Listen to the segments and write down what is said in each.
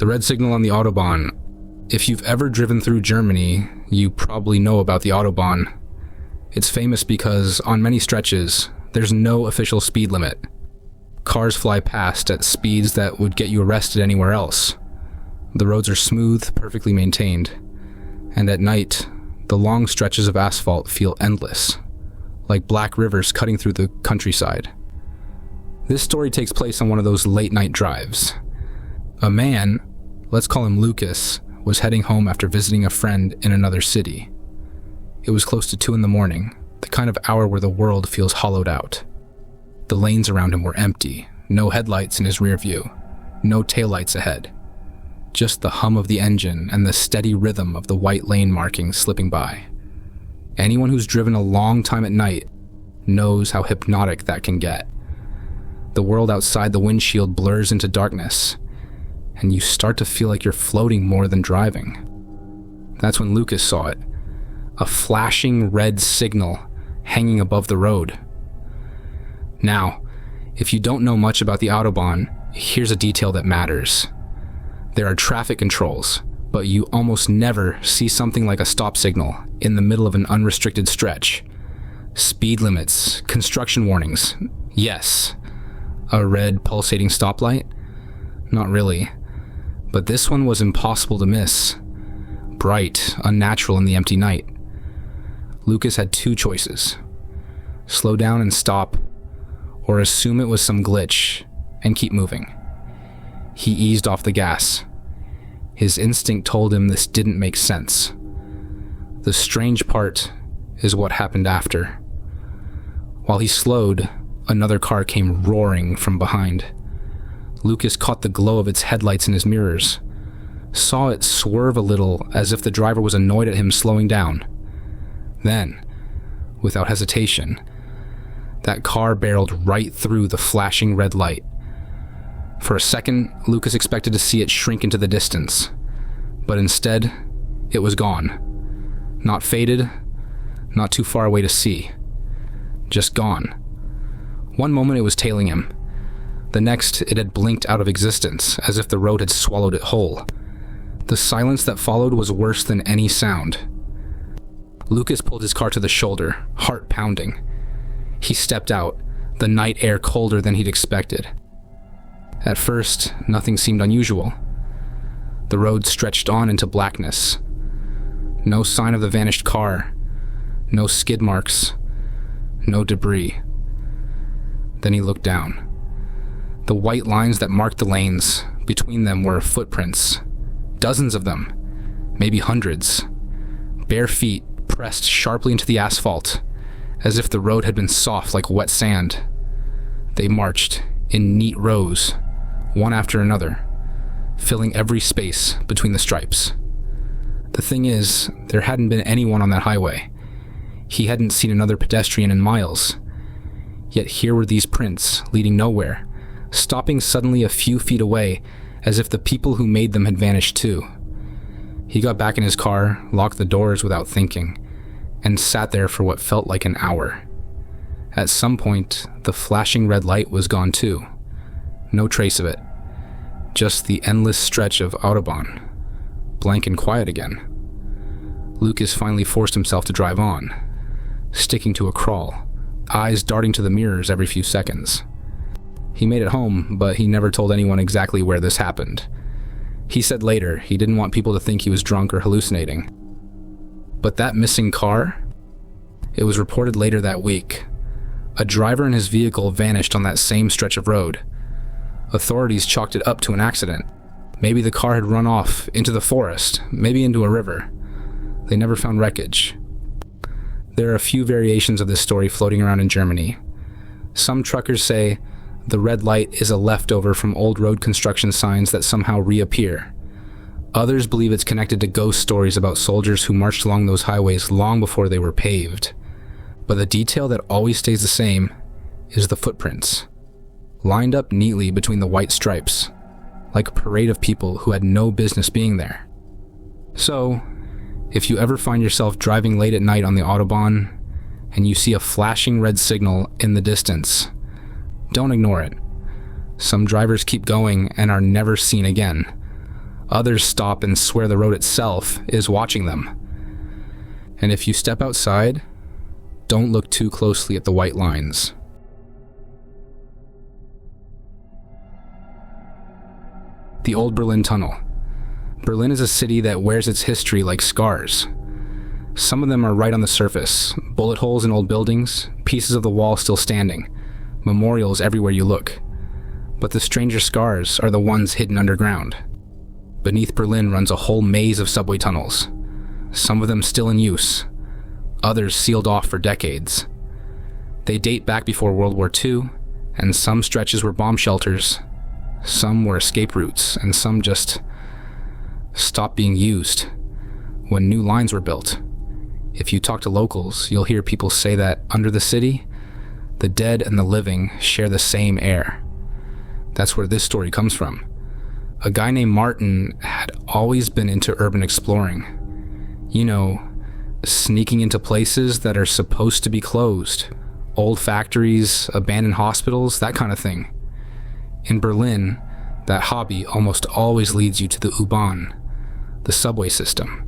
The red signal on the Autobahn. If you've ever driven through Germany, you probably know about the Autobahn. It's famous because, on many stretches, there's no official speed limit. Cars fly past at speeds that would get you arrested anywhere else. The roads are smooth, perfectly maintained, and at night, the long stretches of asphalt feel endless, like black rivers cutting through the countryside. This story takes place on one of those late-night drives. A man, let's call him Lucas, was heading home after visiting a friend in another city. It was close to 2 a.m, the kind of hour where the world feels hollowed out. The lanes around him were empty, no headlights in his rear view, no taillights ahead. Just the hum of the engine and the steady rhythm of the white lane markings slipping by. Anyone who's driven a long time at night knows how hypnotic that can get. The world outside the windshield blurs into darkness, and you start to feel like you're floating more than driving. That's when Lucas saw it. A flashing red signal hanging above the road. Now, if you don't know much about the Autobahn, here's a detail that matters. There are traffic controls, but you almost never see something like a stop signal in the middle of an unrestricted stretch. Speed limits, construction warnings, yes. A red pulsating stoplight? Not really. But this one was impossible to miss. Bright, unnatural in the empty night. Lucas had 2 choices. Slow down and stop, or assume it was some glitch and keep moving. He eased off the gas. His instinct told him this didn't make sense. The strange part is what happened after. While he slowed, another car came roaring from behind. Lucas caught the glow of its headlights in his mirrors, saw it swerve a little as if the driver was annoyed at him slowing down. Then, without hesitation, that car barreled right through the flashing red light. For a second, Lucas expected to see it shrink into the distance, but instead, it was gone. Not faded, not too far away to see. Just gone. One moment it was tailing him. The next, it had blinked out of existence, as if the road had swallowed it whole. The silence that followed was worse than any sound. Lucas pulled his car to the shoulder, heart pounding. He stepped out, the night air colder than he'd expected. At first, nothing seemed unusual. The road stretched on into blackness. No sign of the vanished car. No skid marks. No debris. Then he looked down. The white lines that marked the lanes, between them were footprints. Dozens of them. Maybe hundreds. Bare feet pressed sharply into the asphalt, as if the road had been soft like wet sand. They marched in neat rows, one after another, filling every space between the stripes. The thing is, there hadn't been anyone on that highway. He hadn't seen another pedestrian in miles. Yet here were these prints, leading nowhere, stopping suddenly a few feet away, as if the people who made them had vanished too. He got back in his car, locked the doors without thinking, and sat there for what felt like an hour. At some point, the flashing red light was gone too. No trace of it. Just the endless stretch of Autobahn, blank and quiet again. Lucas finally forced himself to drive on, sticking to a crawl, eyes darting to the mirrors every few seconds. He made it home, but he never told anyone exactly where this happened. He said later he didn't want people to think he was drunk or hallucinating. But that missing car? It was reported later that week. A driver and his vehicle vanished on that same stretch of road. Authorities chalked it up to an accident. Maybe the car had run off into the forest, maybe into a river. They never found wreckage. There are a few variations of this story floating around in Germany. Some truckers say the red light is a leftover from old road construction signs that somehow reappear. Others believe it's connected to ghost stories about soldiers who marched along those highways long before they were paved. But the detail that always stays the same is the footprints, lined up neatly between the white stripes, like a parade of people who had no business being there. So, if you ever find yourself driving late at night on the Autobahn and you see a flashing red signal in the distance, don't ignore it. Some drivers keep going and are never seen again. Others stop and swear the road itself is watching them. And if you step outside, don't look too closely at the white lines. The Old Berlin Tunnel. Berlin is a city that wears its history like scars. Some of them are right on the surface, bullet holes in old buildings, pieces of the wall still standing, memorials everywhere you look. But the stranger scars are the ones hidden underground. Beneath Berlin runs a whole maze of subway tunnels, some of them still in use, others sealed off for decades. They date back before World War II, and some stretches were bomb shelters, some were escape routes, and some just stopped being used when new lines were built. If you talk to locals, you'll hear people say that under the city, the dead and the living share the same air. That's where this story comes from. A guy named Martin had always been into urban exploring. You know, sneaking into places that are supposed to be closed. Old factories, abandoned hospitals, that kind of thing. In Berlin, that hobby almost always leads you to the U-Bahn, the subway system.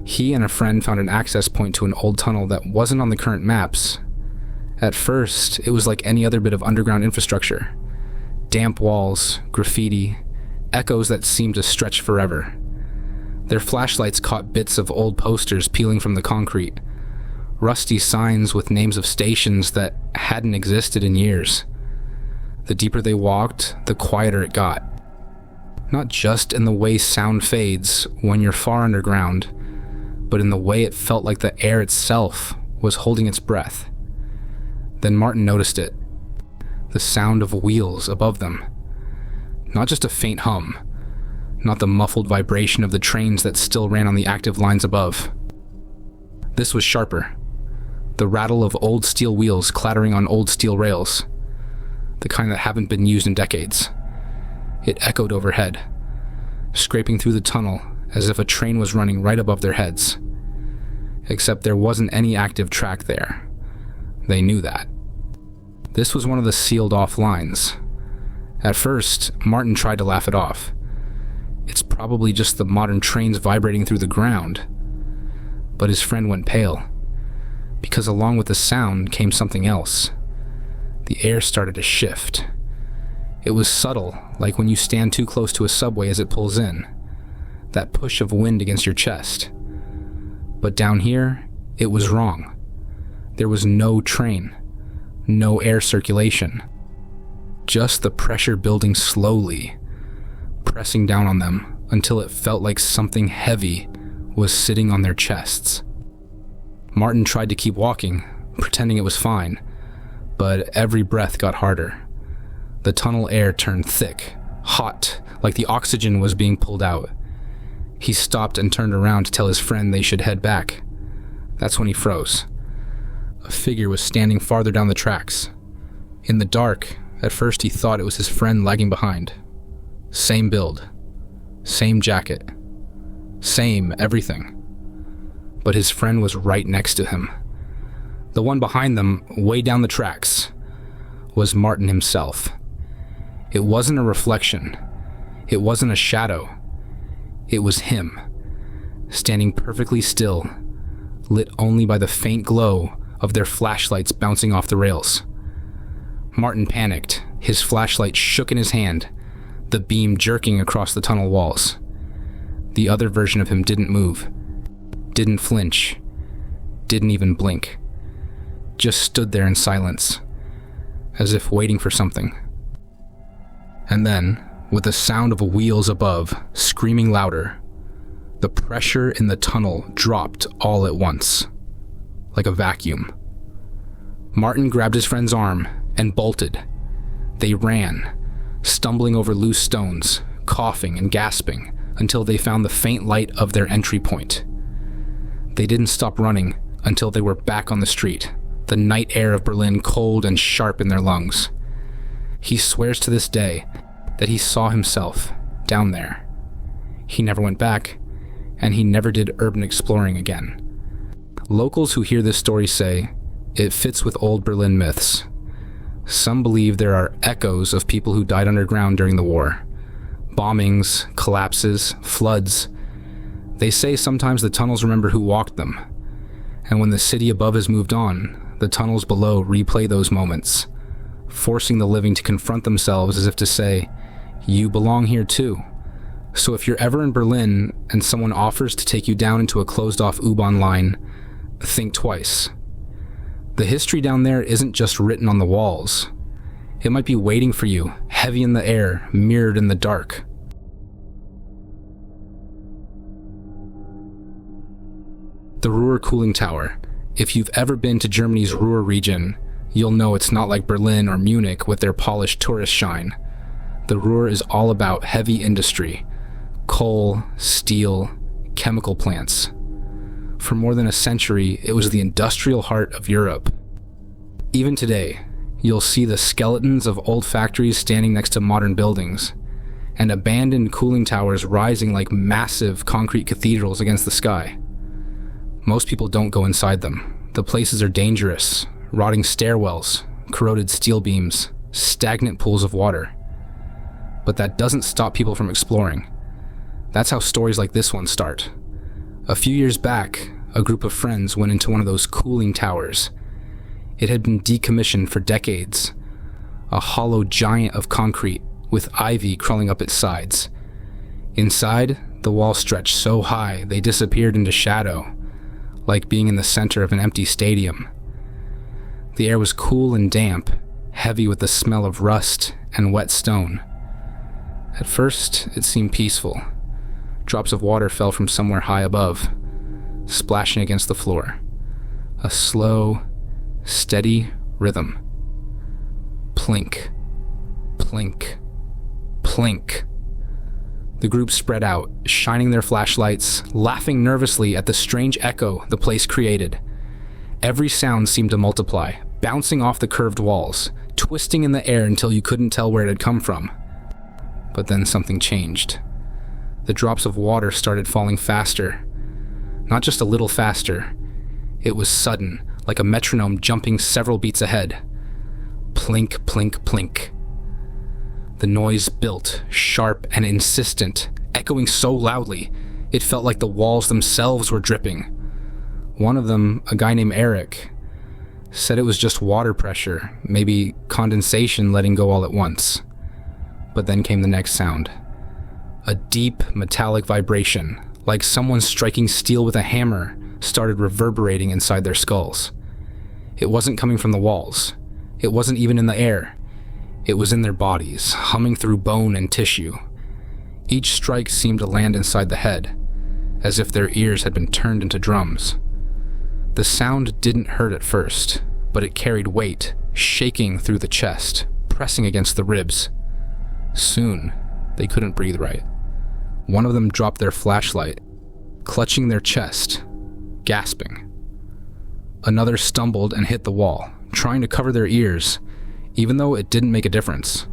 He and a friend found an access point to an old tunnel that wasn't on the current maps. At first, it was like any other bit of underground infrastructure. Damp walls, graffiti, echoes that seemed to stretch forever. Their flashlights caught bits of old posters peeling from the concrete, rusty signs with names of stations that hadn't existed in years. The deeper they walked, the quieter it got. Not just in the way sound fades when you're far underground, but in the way it felt like the air itself was holding its breath. Then Martin noticed it. The sound of wheels above them. Not just a faint hum, not the muffled vibration of the trains that still ran on the active lines above. This was sharper. The rattle of old steel wheels clattering on old steel rails. The kind that haven't been used in decades. It echoed overhead, scraping through the tunnel as if a train was running right above their heads. Except there wasn't any active track there. They knew that. This was one of the sealed-off lines. At first, Martin tried to laugh it off. It's probably just the modern trains vibrating through the ground. But his friend went pale, because along with the sound came something else. The air started to shift. It was subtle, like when you stand too close to a subway as it pulls in. That push of wind against your chest. But down here, it was wrong. There was no train. No air circulation. Just the pressure building slowly, pressing down on them until it felt like something heavy was sitting on their chests. Martin tried to keep walking, pretending it was fine, but every breath got harder. The tunnel air turned thick, hot, like the oxygen was being pulled out. He stopped and turned around to tell his friend they should head back. That's when he froze. A figure was standing farther down the tracks. In the dark, at first he thought it was his friend lagging behind. Same build, same jacket, same everything. But his friend was right next to him. The one behind them, way down the tracks, was Martin himself. It wasn't a reflection. It wasn't a shadow. It was him, standing perfectly still, lit only by the faint glow of their flashlights bouncing off the rails. Martin panicked. His flashlight shook in his hand, the beam jerking across the tunnel walls. The other version of him didn't move, didn't flinch, didn't even blink. Just stood there in silence, as if waiting for something. And then, with the sound of wheels above screaming louder, the pressure in the tunnel dropped all at once, like a vacuum. Martin grabbed his friend's arm and bolted. They ran, stumbling over loose stones, coughing and gasping, until they found the faint light of their entry point. They didn't stop running until they were back on the street, the night air of Berlin cold and sharp in their lungs. He swears to this day that he saw himself down there. He never went back, and he never did urban exploring again. Locals who hear this story say it fits with old Berlin myths. Some believe there are echoes of people who died underground during the war, Bombings, collapses, floods. They say sometimes the tunnels remember who walked them, and when the city above has moved on, the tunnels below replay those moments, forcing the living to confront themselves as if to say, you belong here too. So if you're ever in Berlin and someone offers to take you down into a closed-off U-Bahn line, think twice. The history down there isn't just written on the walls. It might be waiting for you, heavy in the air, mirrored in the dark. The RUHR cooling tower. If you've ever been to Germany's RUHR region, you'll know it's not like Berlin or Munich with their polished tourist shine. The RUHR is all about heavy industry, coal, steel, chemical plants. For more than a century, it was the industrial heart of Europe. Even today, you'll see the skeletons of old factories standing next to modern buildings, and abandoned cooling towers rising like massive concrete cathedrals against the sky. Most people don't go inside them. The places are dangerous, rotting stairwells, corroded steel beams, stagnant pools of water. But that doesn't stop people from exploring. That's how stories like this one start. A few years back, a group of friends went into one of those cooling towers. It had been decommissioned for decades. A hollow giant of concrete with ivy crawling up its sides. Inside, the walls stretched so high they disappeared into shadow, like being in the center of an empty stadium. The air was cool and damp, heavy with the smell of rust and wet stone. At first, it seemed peaceful. Drops of water fell from somewhere high above, splashing against the floor. A slow, steady rhythm. Plink, plink, plink. The group spread out, shining their flashlights, laughing nervously at the strange echo the place created. Every sound seemed to multiply, bouncing off the curved walls, twisting in the air until you couldn't tell where it had come from. But then something changed. The drops of water started falling faster. Not just a little faster. It was sudden, like a metronome jumping several beats ahead. Plink, plink, plink. The noise built, sharp and insistent, echoing so loudly, it felt like the walls themselves were dripping. One of them, a guy named Eric, said it was just water pressure, maybe condensation letting go all at once. But then came the next sound. A deep, metallic vibration, like someone striking steel with a hammer, started reverberating inside their skulls. It wasn't coming from the walls. It wasn't even in the air. It was in their bodies, humming through bone and tissue. Each strike seemed to land inside the head, as if their ears had been turned into drums. The sound didn't hurt at first, but it carried weight, shaking through the chest, pressing against the ribs. Soon, they couldn't breathe right. One of them dropped their flashlight, clutching their chest, gasping. Another stumbled and hit the wall, trying to cover their ears, even though it didn't make a difference.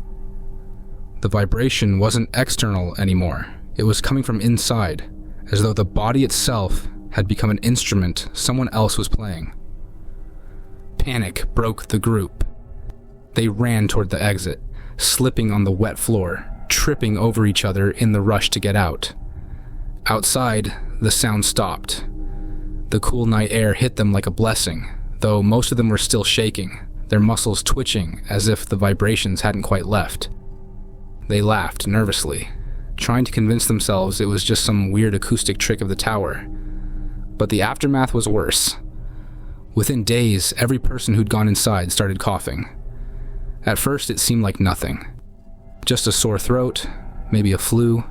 The vibration wasn't external anymore. It was coming from inside, as though the body itself had become an instrument someone else was playing. Panic broke the group. They ran toward the exit, slipping on the wet floor, tripping over each other in the rush to get out. Outside, the sound stopped. The cool night air hit them like a blessing, though most of them were still shaking, their muscles twitching as if the vibrations hadn't quite left. They laughed nervously, trying to convince themselves it was just some weird acoustic trick of the tower. But the aftermath was worse. Within days, every person who'd gone inside started coughing. At first, it seemed like nothing. Just a sore throat, maybe a flu.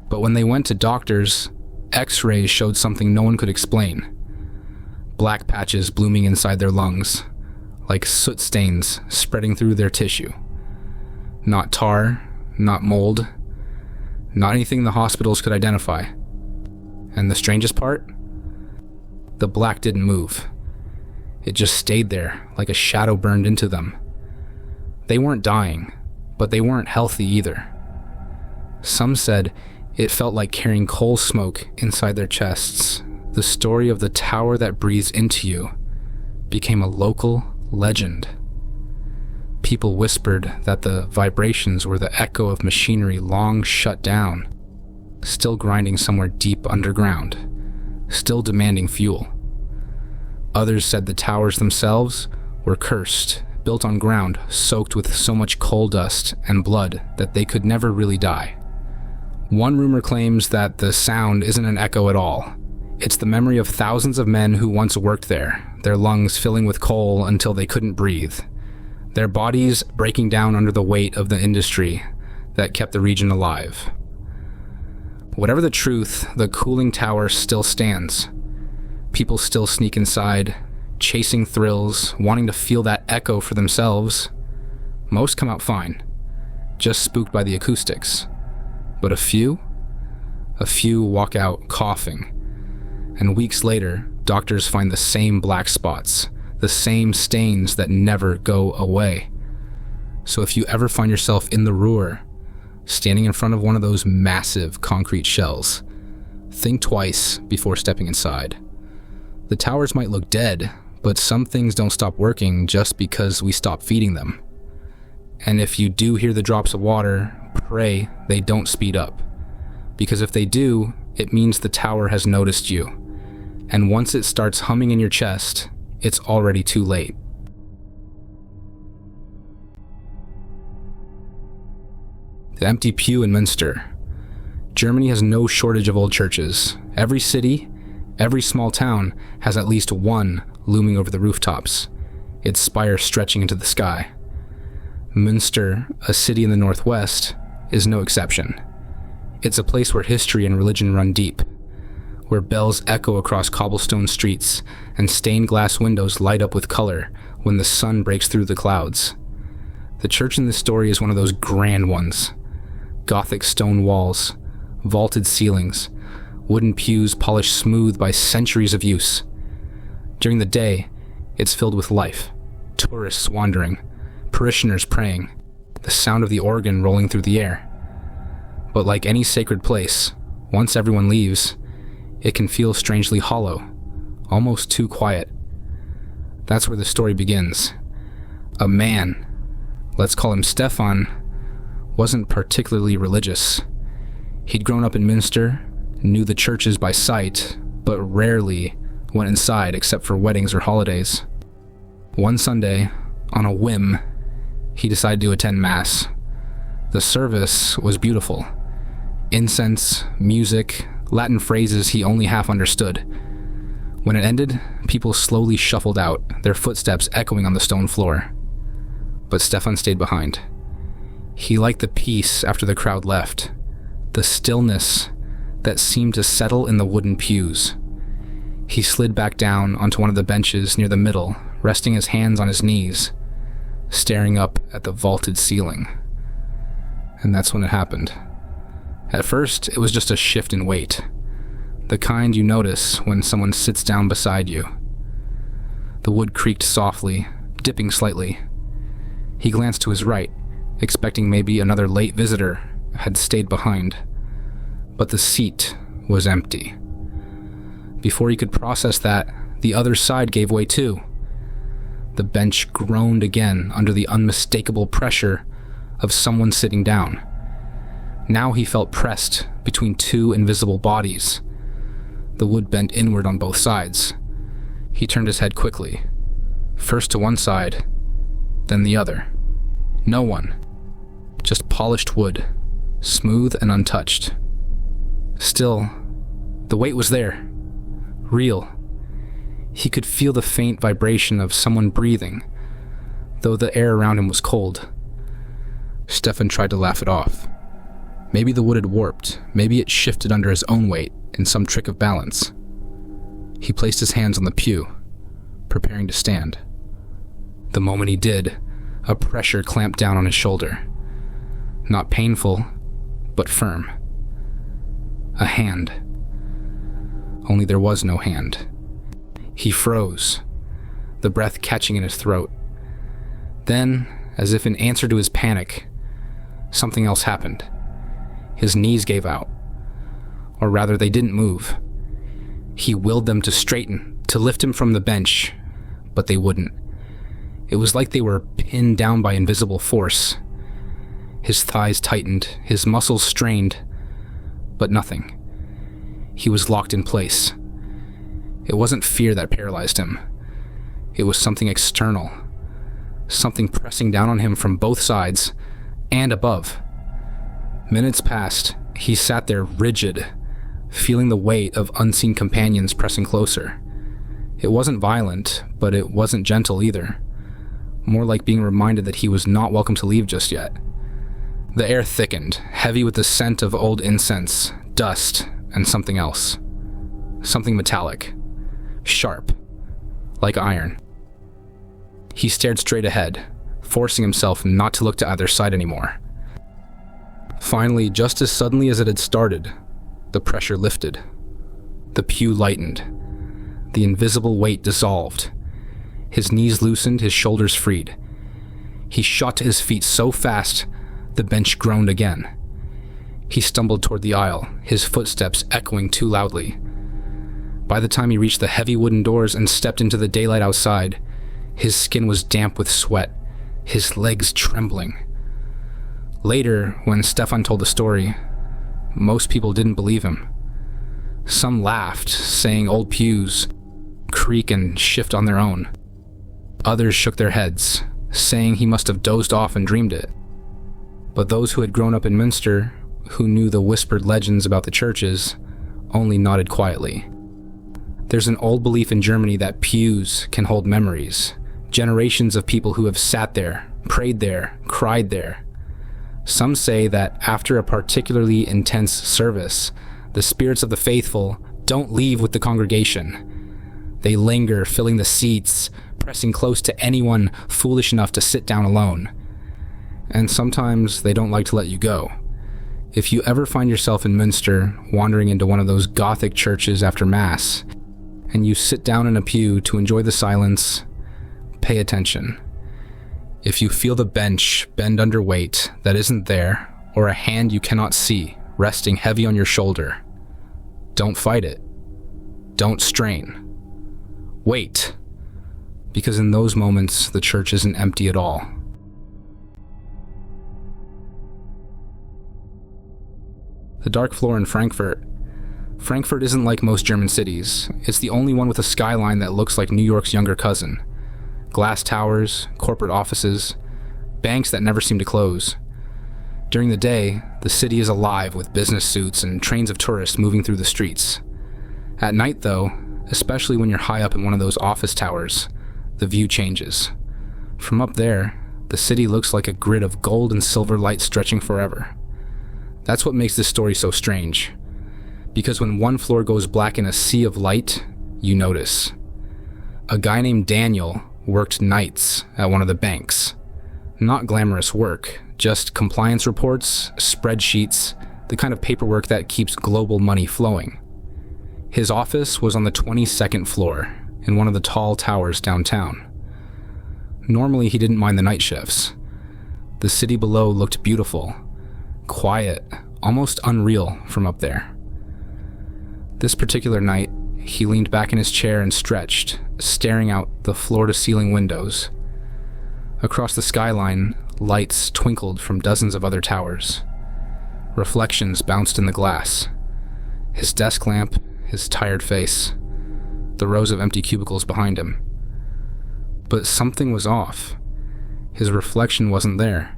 But when they went to doctors, X-rays showed something no one could explain. Black patches blooming inside their lungs, like soot stains spreading through their tissue. Not tar, not mold, not anything the hospitals could identify. And the strangest part? The black didn't move. It just stayed there, like a shadow burned into them. They weren't dying, but they weren't healthy either. Some said it felt like carrying coal smoke inside their chests. The story of the tower that breathes into you became a local legend. People whispered that the vibrations were the echo of machinery long shut down, still grinding somewhere deep underground, still demanding fuel. Others said the towers themselves were cursed, built on ground soaked with so much coal dust and blood that they could never really die. One rumor claims that the sound isn't an echo at all. It's the memory of thousands of men who once worked there, their lungs filling with coal until they couldn't breathe, their bodies breaking down under the weight of the industry that kept the region alive. Whatever the truth, the cooling tower still stands. People still sneak inside, chasing thrills, wanting to feel that echo for themselves. Most come out fine, just spooked by the acoustics. But a few walk out coughing. And weeks later, doctors find the same black spots, the same stains that never go away. So if you ever find yourself in the RUHR, standing in front of one of those massive concrete shells, think twice before stepping inside. The towers might look dead, but some things don't stop working just because we stop feeding them. And if you do hear the drops of water, pray they don't speed up. Because if they do, it means the tower has noticed you. And once it starts humming in your chest, it's already too late. The empty pew in Münster. Germany has no shortage of old churches. Every city, every small town has at least one looming over the rooftops, its spire stretching into the sky. Münster, a city in the northwest, is no exception. It's a place where history and religion run deep, where bells echo across cobblestone streets and stained glass windows light up with color when the sun breaks through the clouds. The church in this story is one of those grand ones. Gothic stone walls, vaulted ceilings, wooden pews polished smooth by centuries of use. During the day, it's filled with life, tourists wandering, parishioners praying, the sound of the organ rolling through the air. But like any sacred place, once everyone leaves, it can feel strangely hollow, almost too quiet. That's where the story begins. A man, let's call him Stefan, wasn't particularly religious. He'd grown up in Münster, knew the churches by sight, but rarely went inside except for weddings or holidays. One Sunday, on a whim, he decided to attend Mass. The service was beautiful. Incense, music, Latin phrases he only half understood. When it ended, people slowly shuffled out, their footsteps echoing on the stone floor. But Stefan stayed behind. He liked the peace after the crowd left, the stillness that seemed to settle in the wooden pews. He slid back down onto one of the benches near the middle, resting his hands on his knees, staring up at the vaulted ceiling. And that's when it happened. At first, it was just a shift in weight, the kind you notice when someone sits down beside you. The wood creaked softly, dipping slightly. He glanced to his right, expecting maybe another late visitor had stayed behind. But the seat was empty. Before he could process that, the other side gave way too. The bench groaned again under the unmistakable pressure of someone sitting down. Now he felt pressed between two invisible bodies. The wood bent inward on both sides. He turned his head quickly, first to one side, then the other. No one. Just polished wood, smooth and untouched. Still, the weight was there. Real. He could feel the faint vibration of someone breathing, though the air around him was cold. Stefan tried to laugh it off. Maybe the wood had warped, maybe it shifted under his own weight in some trick of balance. He placed his hands on the pew, preparing to stand. The moment he did, a pressure clamped down on his shoulder. Not painful, but firm. A hand. Only there was no hand. He froze, the breath catching in his throat. Then, as if in answer to his panic, something else happened. His knees gave out. Or rather, they didn't move. He willed them to straighten, to lift him from the bench, but they wouldn't. It was like they were pinned down by invisible force. His thighs tightened, his muscles strained, but nothing. He was locked in place. It wasn't fear that paralyzed him. It was something external, something pressing down on him from both sides and above. Minutes passed. He sat there rigid, feeling the weight of unseen companions pressing closer. It wasn't violent, but it wasn't gentle either. More like being reminded that he was not welcome to leave just yet. The air thickened, heavy with the scent of old incense, dust, and something else. Something metallic. Sharp. Like iron. He stared straight ahead, forcing himself not to look to either side anymore. Finally, just as suddenly as it had started, the pressure lifted. The pew lightened. The invisible weight dissolved. His knees loosened, his shoulders freed. He shot to his feet so fast, the bench groaned again. He stumbled toward the aisle, his footsteps echoing too loudly. By the time he reached the heavy wooden doors and stepped into the daylight outside, his skin was damp with sweat, his legs trembling. Later, when Stefan told the story, most people didn't believe him. Some laughed, saying old pews creak and shift on their own. Others shook their heads, saying he must have dozed off and dreamed it. But those who had grown up in Münster, who knew the whispered legends about the churches, only nodded quietly. There's an old belief in Germany that pews can hold memories, generations of people who have sat there, prayed there, cried there. Some say that after a particularly intense service, the spirits of the faithful don't leave with the congregation. They linger, filling the seats, pressing close to anyone foolish enough to sit down alone. And sometimes they don't like to let you go. If you ever find yourself in Münster, wandering into one of those Gothic churches after Mass, and you sit down in a pew to enjoy the silence, pay attention. If you feel the bench bend under weight that isn't there, or a hand you cannot see resting heavy on your shoulder, don't fight it. Don't strain. Wait. Because in those moments, the church isn't empty at all. The dark floor in Frankfurt. Frankfurt isn't like most German cities. It's the only one with a skyline that looks like New York's younger cousin. Glass towers, corporate offices, banks that never seem to close. During the day, the city is alive with business suits and trains of tourists moving through the streets. At night, though, especially when you're high up in one of those office towers, the view changes. From up there, the city looks like a grid of gold and silver light stretching forever. That's what makes this story so strange. Because when one floor goes black in a sea of light, you notice. A guy named Daniel worked nights at one of the banks. Not glamorous work, just compliance reports, spreadsheets, the kind of paperwork that keeps global money flowing. His office was on the 22nd floor, in one of the tall towers downtown. Normally he didn't mind the night shifts. The city below looked beautiful, quiet, almost unreal from up there. This particular night, he leaned back in his chair and stretched, staring out the floor-to-ceiling windows. Across the skyline, lights twinkled from dozens of other towers. Reflections bounced in the glass. His desk lamp, his tired face, the rows of empty cubicles behind him. But something was off. His reflection wasn't there.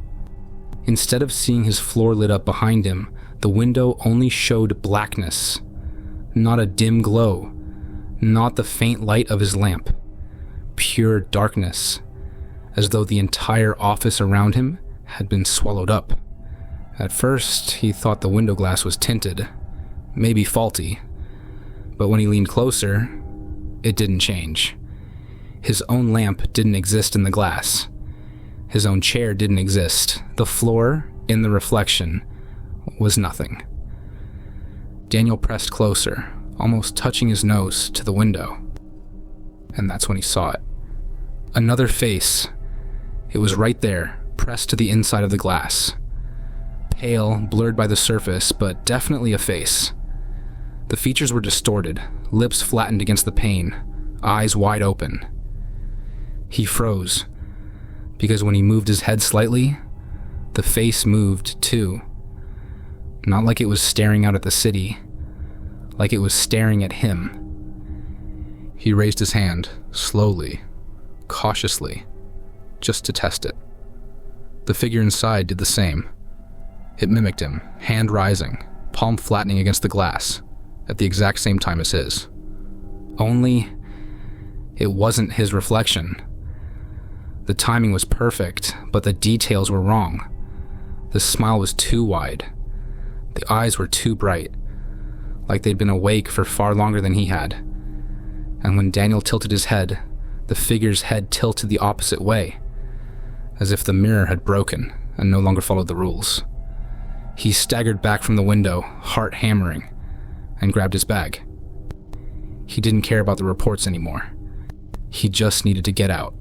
Instead of seeing his floor lit up behind him, the window only showed blackness. Not a dim glow. Not the faint light of his lamp. Pure darkness. As though the entire office around him had been swallowed up. At first, he thought the window glass was tinted. Maybe faulty. But when he leaned closer, it didn't change. His own lamp didn't exist in the glass. His own chair didn't exist. The floor, in the reflection, was nothing. Daniel pressed closer, almost touching his nose to the window. And that's when he saw it. Another face. It was right there, pressed to the inside of the glass. Pale, blurred by the surface, but definitely a face. The features were distorted, lips flattened against the pane, eyes wide open. He froze, because when he moved his head slightly, the face moved too. Not like it was staring out at the city, like it was staring at him. He raised his hand, slowly, cautiously, just to test it. The figure inside did the same. It mimicked him, hand rising, palm flattening against the glass, at the exact same time as his. Only, it wasn't his reflection. The timing was perfect, but the details were wrong. The smile was too wide. The eyes were too bright, like they'd been awake for far longer than he had. And when Daniel tilted his head, the figure's head tilted the opposite way, as if the mirror had broken and no longer followed the rules. He staggered back from the window, heart hammering, and grabbed his bag. He didn't care about the reports anymore. He just needed to get out.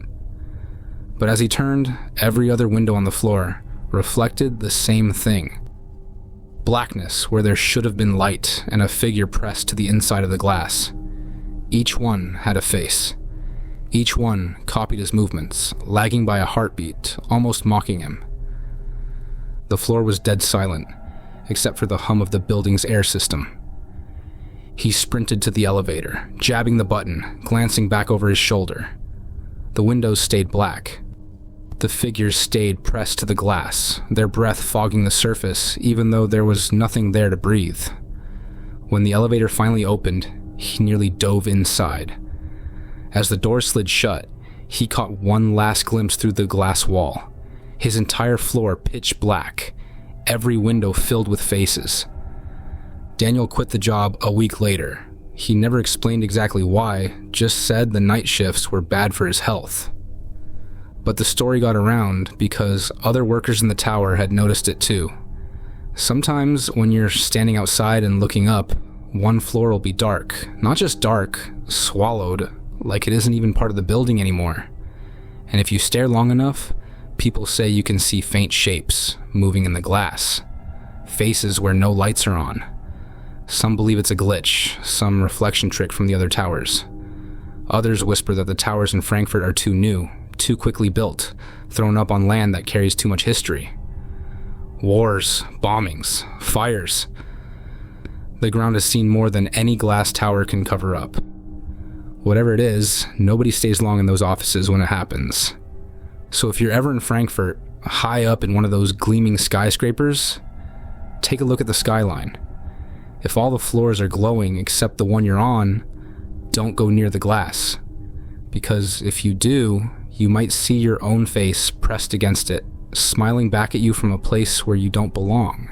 But as he turned, every other window on the floor reflected the same thing. Blackness where there should have been light and a figure pressed to the inside of the glass. Each one had a face. Each one copied his movements, lagging by a heartbeat, almost mocking him. The floor was dead silent, except for the hum of the building's air system. He sprinted to the elevator, jabbing the button, glancing back over his shoulder. The windows stayed black. The figures stayed pressed to the glass, their breath fogging the surface, even though there was nothing there to breathe. When the elevator finally opened, he nearly dove inside. As the door slid shut, he caught one last glimpse through the glass wall. His entire floor pitch black, every window filled with faces. Daniel quit the job a week later. He never explained exactly why, just said the night shifts were bad for his health. But the story got around because other workers in the tower had noticed it too. Sometimes when you're standing outside and looking up, one floor will be dark. Not just dark, swallowed, like it isn't even part of the building anymore. And if you stare long enough, people say you can see faint shapes moving in the glass. Faces where no lights are on. Some believe it's a glitch, some reflection trick from the other towers. Others whisper that the towers in Frankfurt are too new, too quickly built, thrown up on land that carries too much history. Wars, bombings, fires. The ground has seen more than any glass tower can cover up. Whatever it is, nobody stays long in those offices when it happens. So if you're ever in Frankfurt, high up in one of those gleaming skyscrapers, take a look at the skyline. If all the floors are glowing except the one you're on, don't go near the glass. Because if you do, you might see your own face pressed against it, smiling back at you from a place where you don't belong.